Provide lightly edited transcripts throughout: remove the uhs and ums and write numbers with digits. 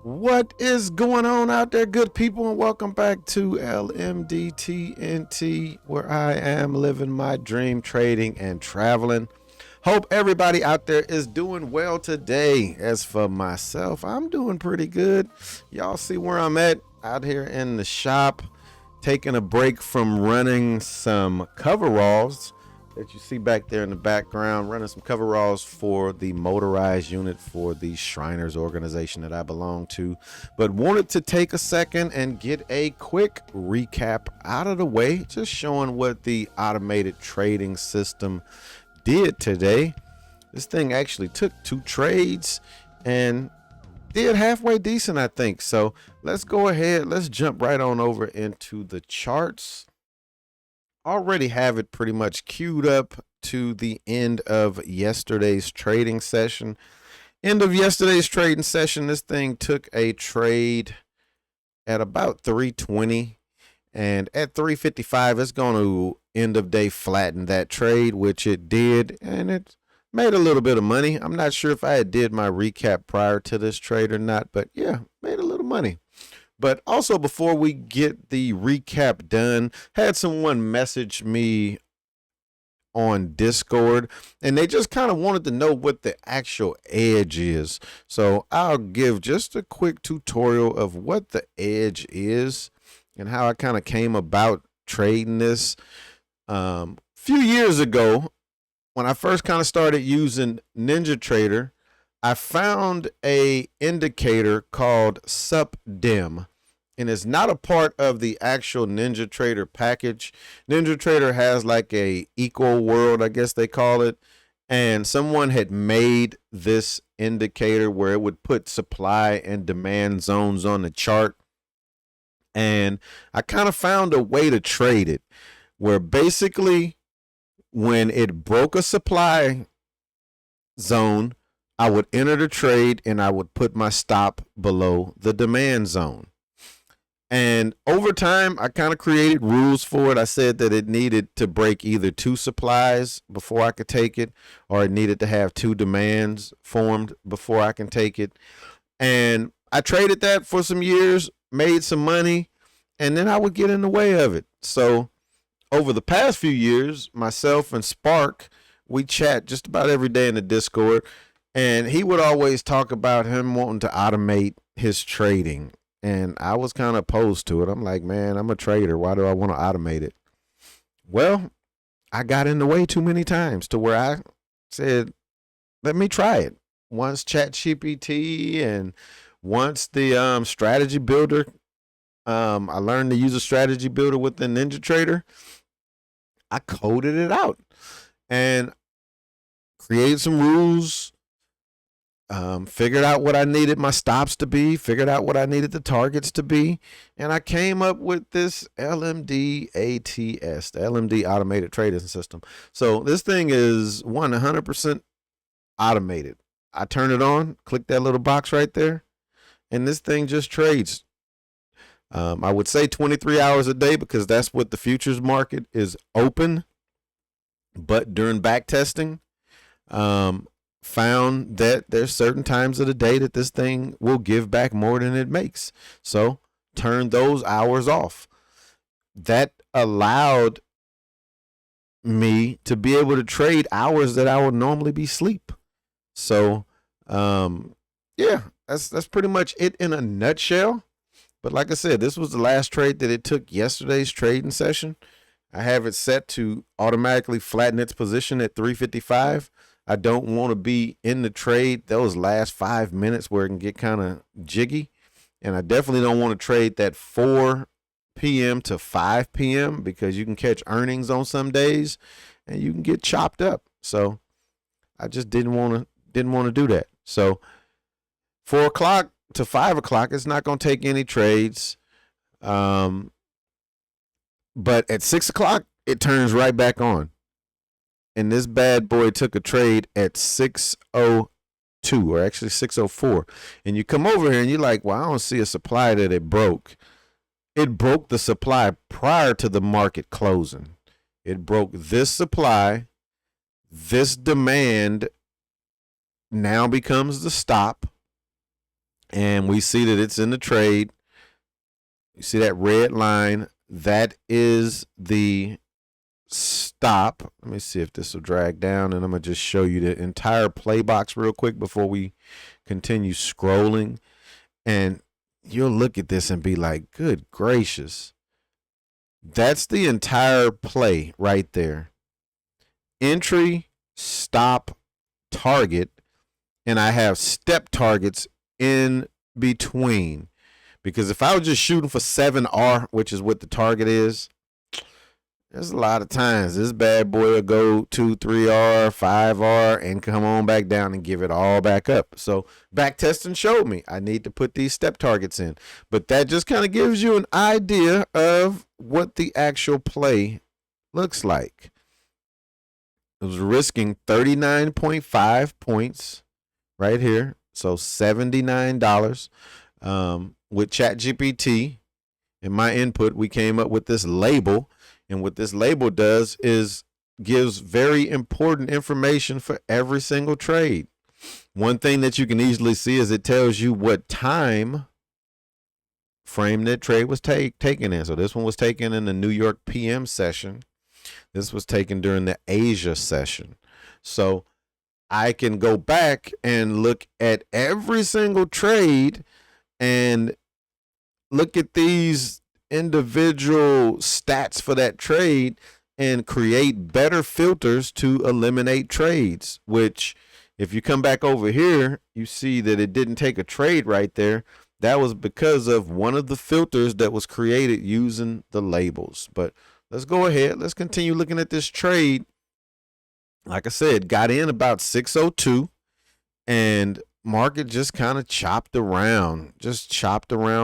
What is going on out there, good people, and welcome back to LMDTNT, where I am living my dream, trading and traveling. Hope everybody out there is doing well today. As for myself, I'm doing pretty good. Y'all see where I'm at out here in the shop, taking a break from running some coveralls that you see back there in the background, running some coveralls for the motorized unit for the Shriners organization that I belong to, but wanted to take a second and get a quick recap out of the way, just showing what the automated trading system did today. This thing actually took 2 trades and did halfway decent, I think. So let's go ahead, let's jump right on over into the charts. Already have it pretty much queued up to the end of yesterday's trading session. End of yesterday's trading session, this thing took a trade at about 320, and at 355 it's going to end of day flatten that trade, which it did, and it made a little bit of money. I'm not sure if I had did my recap prior to this trade or not, but yeah, made a little money. But also, before we get the recap done, had someone message me on Discord, and they just kind of wanted to know what the actual edge is. So I'll give just a quick tutorial of what the edge is and how I kind of came about trading this. Few years ago, when I first kind of started using NinjaTrader, I found a indicator called SupDim, and it's not a part of the actual NinjaTrader package. NinjaTrader has like a equal world, I guess they call it, and someone had made this indicator where it would put supply and demand zones on the chart, and I kind of found a way to trade it where basically when it broke a supply zone, I would enter the trade and I would put my stop below the demand zone. And over time, I kind of created rules for it. I said that it needed to break either 2 supplies before I could take it, or it needed to have 2 demands formed before I can take it. And I traded that for some years, made some money, and then I would get in the way of it. So over the past few years, myself and Spark, we chat just about every day in the Discord, and he would always talk about him wanting to automate his trading. And I was kind of opposed to it. I'm like, man, I'm a trader. Why do I want to automate it? Well, I got in the way too many times to where I said, let me try it. Once ChatGPT and once the strategy builder, I learned to use a strategy builder within NinjaTrader. I coded it out and created some rules, figured out what I needed my stops to be, figured out what I needed the targets to be, and I came up with this LMD ATS, the LMD Automated Trading System. So this thing is 100% automated. I turn it on, click that little box right there, and this thing just trades. I would say 23 hours a day because that's what the futures market is open. But during back testing, found that there's certain times of the day that this thing will give back more than it makes. So turn those hours off. That allowed me to be able to trade hours that I would normally be asleep. So yeah, that's pretty much it in a nutshell. But like I said, this was the last trade that it took yesterday's trading session. I have it set to automatically flatten its position at 355. I don't want to be in the trade those last 5 minutes where it can get kind of jiggy. And I definitely don't want to trade that 4 p.m. to 5 p.m. because you can catch earnings on some days and you can get chopped up. So I just didn't want to do that. So 4 o'clock to 5 o'clock, it's not going to take any trades. But at 6 o'clock, it turns right back on. And this bad boy took a trade at 6:02, or actually 6:04. And you come over here and you're like, well, I don't see a supply that it broke. It broke the supply prior to the market closing. It broke this supply. This demand now becomes the stop. and we see that it's in the trade. You see that red line? That is the stop. Let me see if this will drag down, and I'm going to just show you the entire play box real quick before we continue scrolling. And you'll look at this and be like, good gracious. That's the entire play right there. Entry, stop, target, and I have step targets in between. Because if I was just shooting for 7R, which is what the target is, there's a lot of times this bad boy will go 2, 3R, 5R, and come on back down and give it all back up. So back testing showed me I need to put these step targets in. But that just kind of gives you an idea of what the actual play looks like. It was risking 39.5 points right here. So $79. With ChatGPT and my input, we came up with this label. And what this label does is gives very important information for every single trade. One thing that you can easily see is it tells you what time frame that trade was taken in. So this one was taken in the New York PM session. This was taken during the Asia session. So I can go back and look at every single trade and look at these individual stats for that trade and create better filters to eliminate trades, which if you come back over here, you see that it didn't take a trade right there. That was because of one of the filters that was created using the labels. But let's go ahead. Let's continue looking at this trade. Like I said, got in about 602 and market just kind of chopped around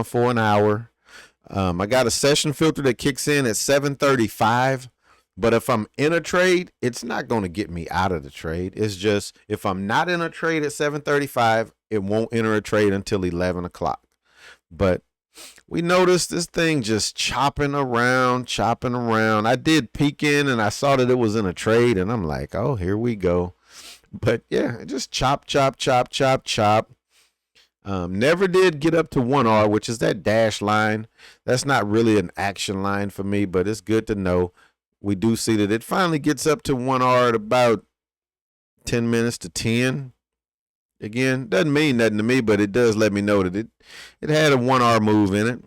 for an hour. I got a session filter that kicks in at 7:35, but if I'm in a trade, it's not going to get me out of the trade. It's just if I'm not in a trade at 7:35, it won't enter a trade until 11 o'clock. But we noticed this thing just chopping around. I did peek in and I saw that it was in a trade, and I'm like, oh, here we go. But yeah, just chop. Never did get up to 1R, which is that dash line. That's not really an action line for me, but it's good to know. We do see that it finally gets up to 1R at about 10 minutes to 10. Again, doesn't mean nothing to me, but it does let me know that it had a 1R move in it.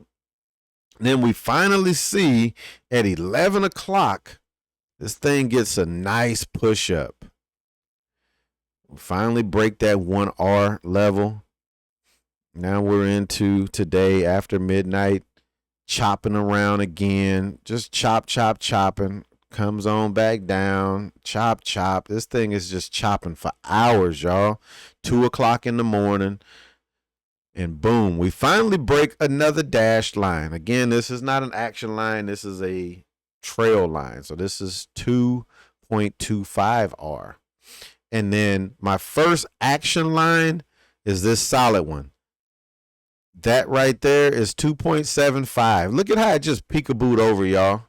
And then we finally see at 11 o'clock, this thing gets a nice push up. We finally break that 1R level. Now we're into today after midnight, chopping around again, just chopping, comes on back down, chop. This thing is just chopping for hours, y'all. 2 o'clock in the morning, and boom, we finally break another dashed line. Again, this is not an action line. This is a trail line. So this is 2.25R. And then my first action line is this solid one. That right there is 2.75. Look at how it just peekabooed over, y'all.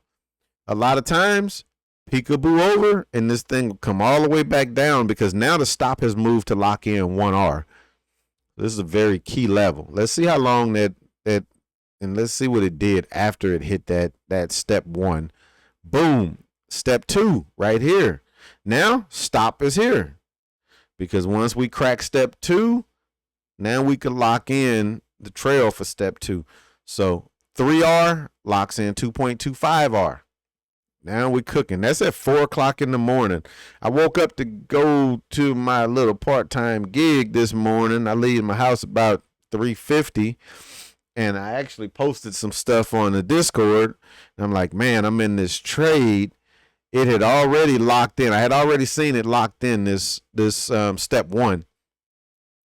A lot of times, peekaboo over, and this thing will come all the way back down because now the stop has moved to lock in 1R. This is a very key level. Let's see how long that and let's see what it did after it hit that step 1. Boom. Step 2 right here. Now, stop is here. Because once we crack step 2, now we can lock in the trail for step 2. So 3R locks in 2.25R. Now we're cooking. That's at 4 o'clock in the morning. I woke up to go to my little part-time gig this morning. I leave my house about 3:50, and I actually posted some stuff on the Discord. And I'm like, man, I'm in this trade. It had already locked in. I had already seen it locked in this step 1.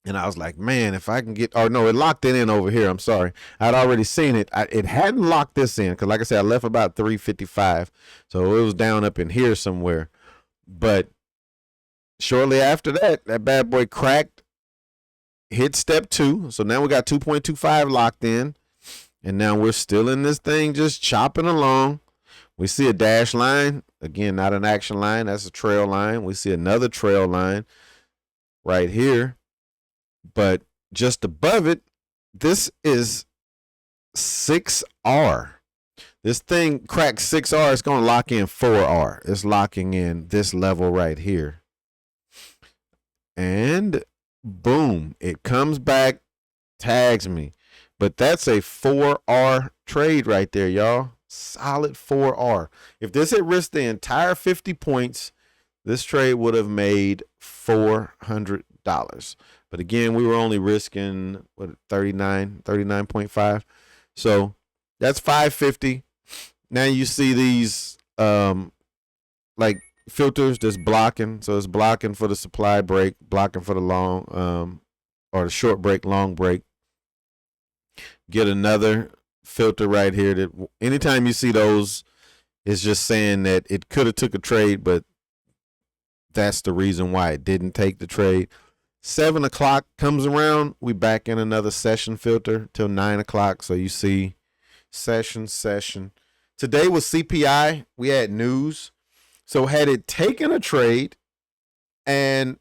And I was like, man, if I can get, or no, it locked it in over here. I'm sorry. I'd already seen it. It hadn't locked this in because, like I said, I left about 3:55. So it was down up in here somewhere. But shortly after that, that bad boy cracked, hit step 2. So now we got 2.25 locked in. And now we're still in this thing just chopping along. We see a dash line. Again, not an action line. That's a trail line. We see another trail line right here. But just above it, This is 6R. This thing cracks 6R. It's going to lock in 4R. It's locking in this level right here. And boom, it comes back, tags me. But that's a 4R trade right there, y'all. Solid 4R. If this had risked the entire 50 points, this trade would have made $400. But again, we were only risking what 39.5. So that's 550. Now you see these like filters that's blocking. So it's blocking for the supply break, blocking for the long or the short break, long break. Get another filter right here that anytime you see those, it's just saying that it could have took a trade, but that's the reason why it didn't take the trade. 7 o'clock comes around, we back in another session filter till 9 o'clock. So you see session. Today was CPI. We had news. So had it taken a trade, and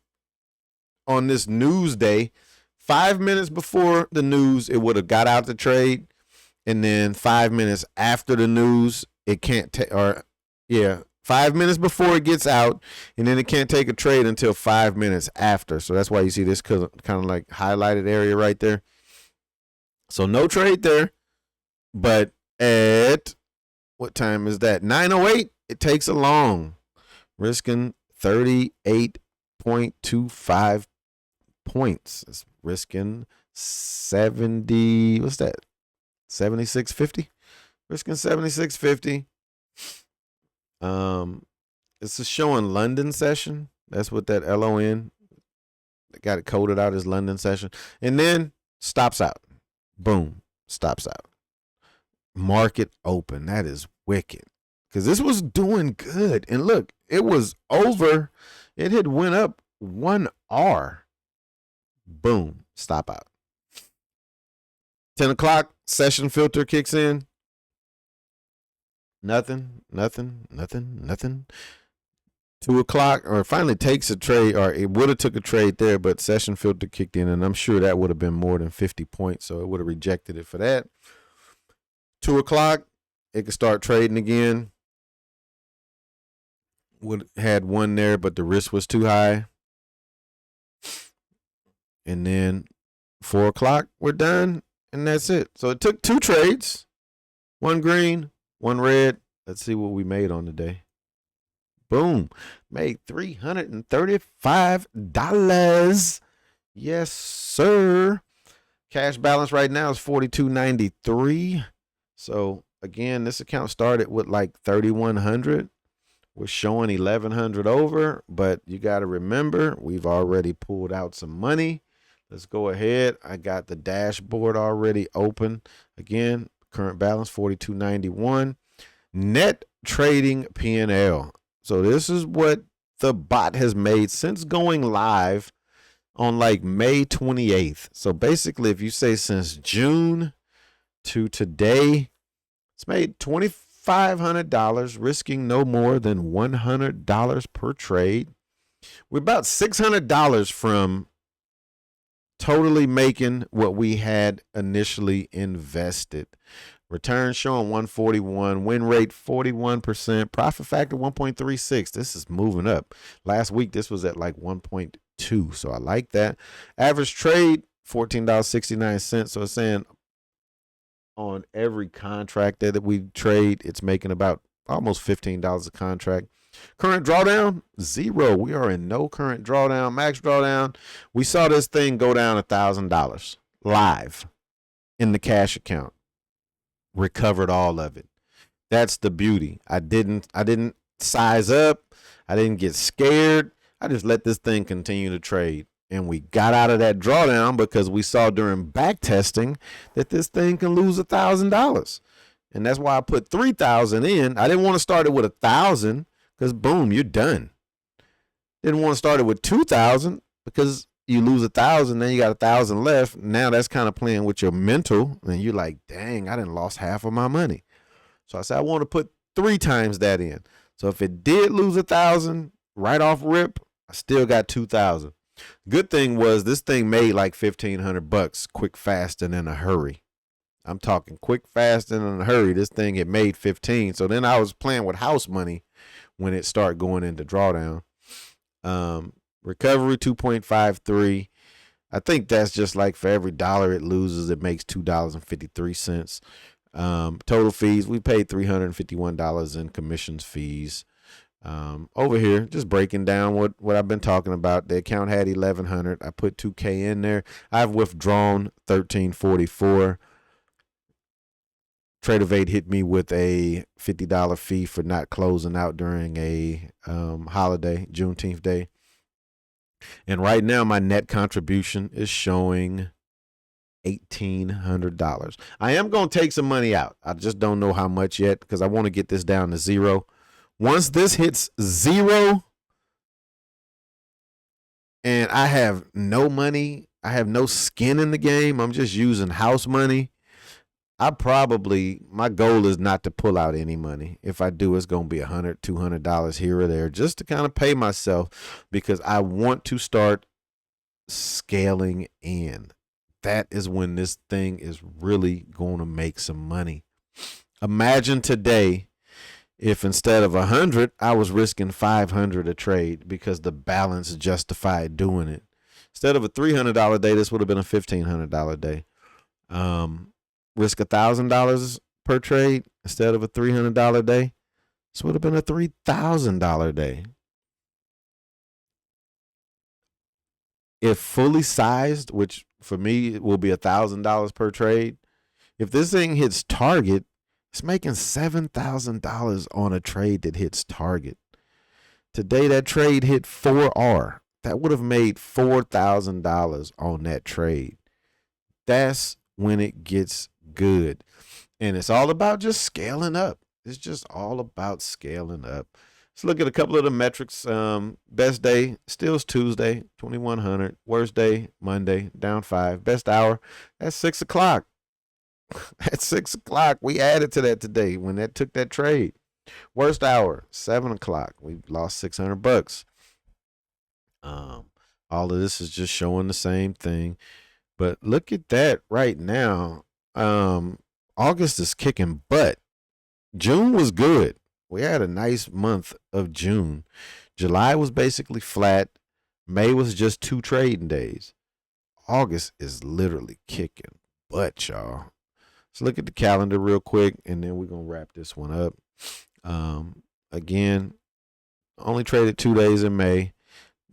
on this news day, 5 minutes before the news, it would have got out the trade. And then 5 minutes after the news, it can't take, 5 minutes before it gets out, and then it can't take a trade until 5 minutes after. So that's why you see this kind of like highlighted area right there. So no trade there. But at what time is that? 9:08. It takes a long, risking 38.25 points. It's risking 70. What's that? 76.50. Risking 76.50. This is showing London session. That's what that LON got it coded out as London session, and then stops out. Boom, stops out. Market open. That is wicked, because this was doing good, and look, it was over. It had went up 1R. Boom, stop out. 10 o'clock session filter kicks in. Nothing. 2 o'clock, or finally takes a trade, or it would have took a trade there, but session filter kicked in, and I'm sure that would have been more than 50 points, so it would have rejected it for that. 2 o'clock, it could start trading again. Would had one there, but the risk was too high. And then 4 o'clock, we're done, and that's it. So it took 2 trades, 1 green, 1 red. Let's see what we made on the day. Boom. Made $335. Yes, sir. Cash balance right now is $42.93. So again, this account started with like 3,100. We're showing 1,100 over, but you got to remember, we've already pulled out some money. Let's go ahead. I got the dashboard already open. Again, current balance $42.91. Net trading P&L. So this is what the bot has made since going live on like May 28th. So basically, if you say since June to today, it's made $2,500, risking no more than $100 per trade. We're about $600 from totally making what we had initially invested. Return showing 141, win rate 41%, profit factor 1.36. This is moving up. Last week this was at like 1.2, so I like that. Average trade $14.69. So it's saying on every contract that we trade, it's making about almost $15 a contract. Current drawdown, 0. We are in no current drawdown. Max drawdown, we saw this thing go down $1,000 live in the cash account. Recovered all of it. That's the beauty. I didn't size up. I didn't get scared. I just let this thing continue to trade. And we got out of that drawdown because we saw during back testing that this thing can lose $1,000. And that's why I put 3,000 in. I didn't want to start it with 1,000 because boom, you're done. Didn't want to start it with 2,000 because you lose 1,000, then you got 1,000 left. Now that's kind of playing with your mental, and you're like, dang, I done lost half of my money. So I said I want to put 3 times that in. So if it did lose 1,000 right off rip, I still got 2,000. Good thing was this thing made like 1,500 bucks quick, fast, and in a hurry. I'm talking quick, fast, and in a hurry. This thing had made 15. So then I was playing with house money when it started going into drawdown. Recovery 2.53. I think that's just like for every dollar it loses, it makes $2.53. Total fees, we paid $351 in commissions fees. Over here, just breaking down what I've been talking about. The account had 1,100. I put 2K in there. I've withdrawn 1,344. Tradeovate hit me with a $50 fee for not closing out during a holiday, Juneteenth day. And right now, my net contribution is showing $1,800. I am going to take some money out. I just don't know how much yet because I want to get this down to zero. Once this hits zero and I have no money, I have no skin in the game, I'm just using house money, my goal is not to pull out any money. If I do, it's going to be $100, $200 here or there just to kind of pay myself because I want to start scaling in. That is when this thing is really going to make some money. Imagine today if instead of 100, I was risking 500 a trade because the balance justified doing it. Instead of a $300 day, this would have been a $1,500 day. Risk $1,000 per trade instead of a $300 day. This would have been a $3,000 day. If fully sized, which for me it will be $1,000 per trade, if this thing hits target, it's making $7,000 on a trade that hits target. Today that trade hit 4R. That would have made $4,000 on that trade. That's when it gets good. And it's all about just scaling up. It's just all about scaling up. Let's look at a couple of the metrics. Best day, still's Tuesday, 2,100. Worst day, Monday, down 5. Best hour, that's 6 o'clock. At 6 o'clock, we added to that today when that took that trade. Worst hour, 7 o'clock. We lost 600 bucks. All of this is just showing the same thing. But look at that right now. August is kicking butt. June was good. We had a nice month of June. July was basically flat. May was just 2 trading days. August is literally kicking butt, y'all. So look at the calendar real quick, and then we're going to wrap this one up. Again, only traded 2 days in May.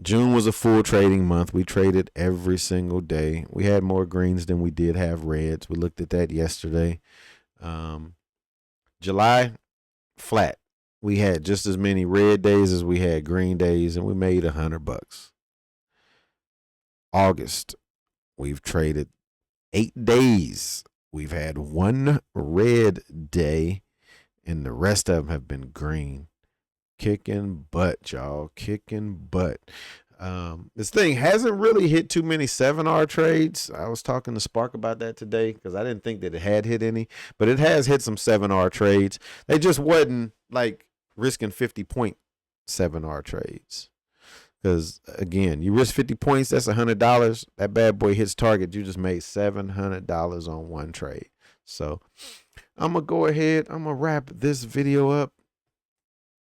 June was a full trading month. We traded every single day. We had more greens than we did have reds. We looked at that yesterday. July, flat. We had just as many red days as we had green days, and we made $100. August, we've traded 8 days. We've had 1 red day, and the rest of them have been green. Kicking butt, y'all. Kicking butt. This thing hasn't really hit too many 7R trades. I was talking to Spark about that today because I didn't think that it had hit any, but it has hit some 7R trades. They just wasn't like risking 50-point 7R trades. Because again, you risk 50 points, that's $100. That bad boy hits target. You just made $700 on 1 trade. So I'm going to go ahead. I'm going to wrap this video up.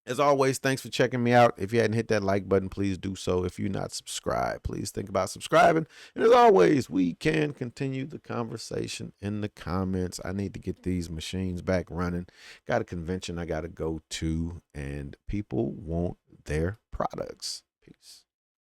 As always, thanks for checking me out. If you hadn't hit that like button, please do so. If you're not subscribed, please think about subscribing. And as always, we can continue the conversation in the comments. I need to get these machines back running. Got a convention I got to go to, and people want their products. Peace.